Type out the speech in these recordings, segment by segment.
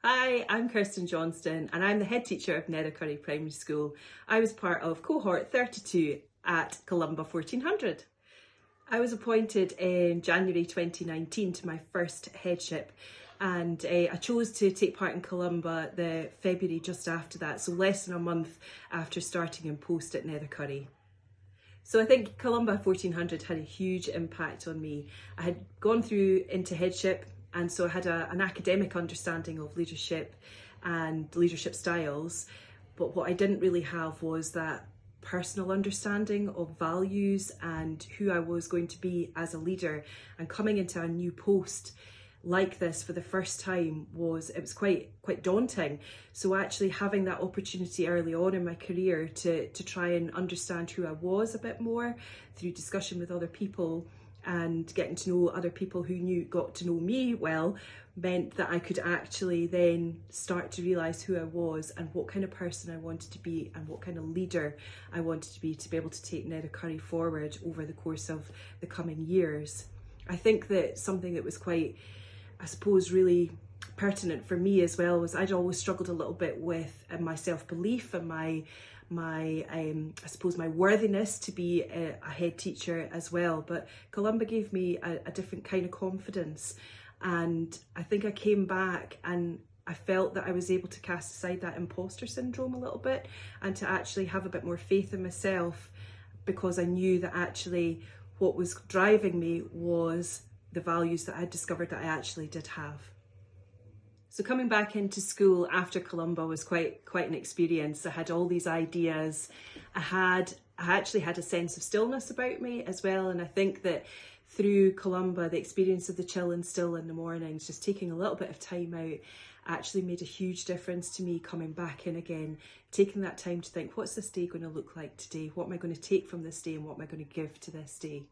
Hi, I'm Kirsten Johnson and I'm the head teacher of Nether Currie Primary School. I was part of cohort 32 at Columba 1400. I was appointed in January 2019 to my first headship, and I chose to take part in Columba the February just after that, so less than a month after starting in post at Nether Currie. So I think Columba 1400 had a huge impact on me. I had gone through into headship, and so I had an academic understanding of leadership and leadership styles, but what I didn't really have was that personal understanding of values and who I was going to be as a leader. And coming into a new post like this for the first time was quite daunting. So actually having that opportunity early on in my career to try and understand who I was a bit more through discussion with other people and getting to know other people who got to know me well, meant that I could actually then start to realise who I was and what kind of person I wanted to be and what kind of leader I wanted to be able to take Nether Currie forward over the course of the coming years. I think that something that was quite, I suppose, really pertinent for me as well was I'd always struggled a little bit with my self-belief and my I suppose my worthiness to be a head teacher as well. But Columba gave me a different kind of confidence, and I think I came back and I felt that I was able to cast aside that imposter syndrome a little bit and to actually have a bit more faith in myself, because I knew that actually what was driving me was the values that I discovered that I actually did have. So coming back into school after Columba was quite an experience. I had all these ideas. I actually had a sense of stillness about me as well, and I think that through Columba, the experience of the chill and still in the mornings, just taking a little bit of time out, actually made a huge difference to me coming back in again, taking that time to think, what's this day going to look like today? What am I going to take from this day and what am I going to give to this day?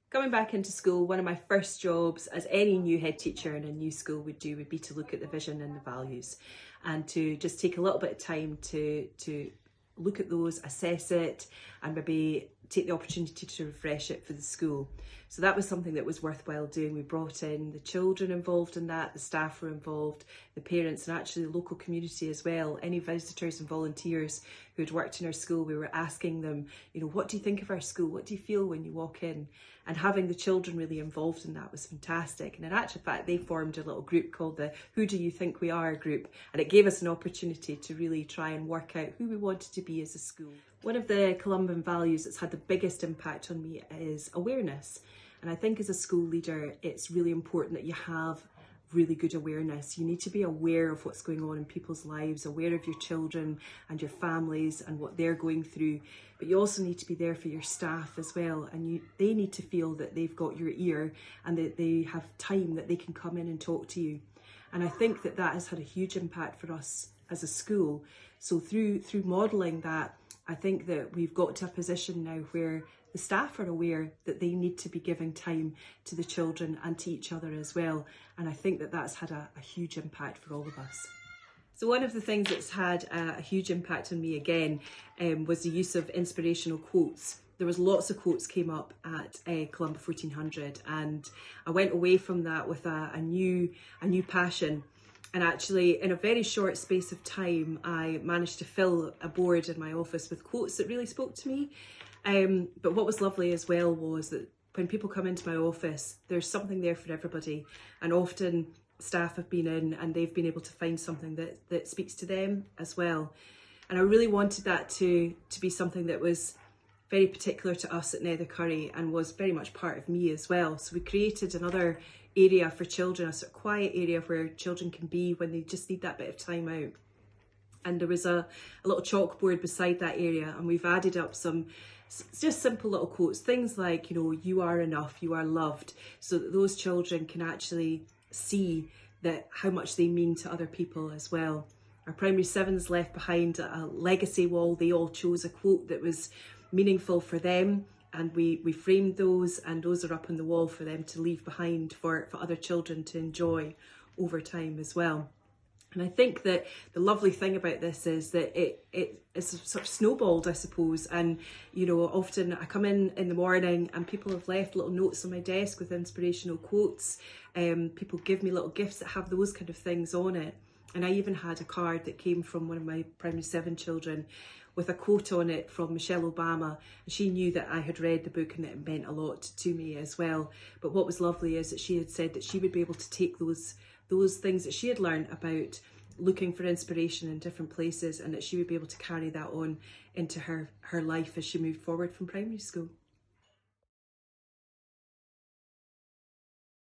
Coming back into school, one of my first jobs, as any new head teacher in a new school would do, would be to look at the vision and the values and to just take a little bit of time to look at those, assess it, and maybe take the opportunity to refresh it for the school. So that was something that was worthwhile doing. We brought in the children involved in that, the staff were involved, the parents, and actually the local community as well. Any visitors and volunteers who had worked in our school, we were asking them, what do you think of our school? What do you feel when you walk in? And having the children really involved in that was fantastic. And in actual fact, they formed a little group called the Who Do You Think We Are group. And it gave us an opportunity to really try and work out who we wanted to be as a school. One of the Columban values that's had the biggest impact on me is awareness. And I think as a school leader, it's really important that you have really good awareness. You need to be aware of what's going on in people's lives, aware of your children and your families and what they're going through. But you also need to be there for your staff as well, and they need to feel that they've got your ear and that they have time that they can come in and talk to you. And I think that has had a huge impact for us as a school. So through modelling that, I think that we've got to a position now where the staff are aware that they need to be giving time to the children and to each other as well. And I think that that's had a huge impact for all of us. So one of the things that's had a huge impact on me again was the use of inspirational quotes. There was lots of quotes came up at Columba 1400, and I went away from that with a new passion. And actually, in a very short space of time, I managed to fill a board in my office with quotes that really spoke to me. But what was lovely as well was that when people come into my office, there's something there for everybody. And often staff have been in and they've been able to find something that speaks to them as well. And I really wanted that to be something that was very particular to us at Nether Currie and was very much part of me as well. So we created another area for children, a sort of quiet area where children can be when they just need that bit of time out. And there was a little chalkboard beside that area, and we've added up some just simple little quotes, things like, you are enough, you are loved, so that those children can actually see that how much they mean to other people as well. Our primary sevens left behind a legacy wall. They all chose a quote that was meaningful for them, and we framed those, and those are up on the wall for them to leave behind for other children to enjoy over time as well. And I think that the lovely thing about this is that it's sort of snowballed, I suppose. And, often I come in the morning and people have left little notes on my desk with inspirational quotes. People give me little gifts that have those kind of things on it. And I even had a card that came from one of my primary 7 children with a quote on it from Michelle Obama. She knew that I had read the book and that it meant a lot to me as well. But what was lovely is that she had said that she would be able to take those things that she had learned about looking for inspiration in different places, and that she would be able to carry that on into her life as she moved forward from primary school.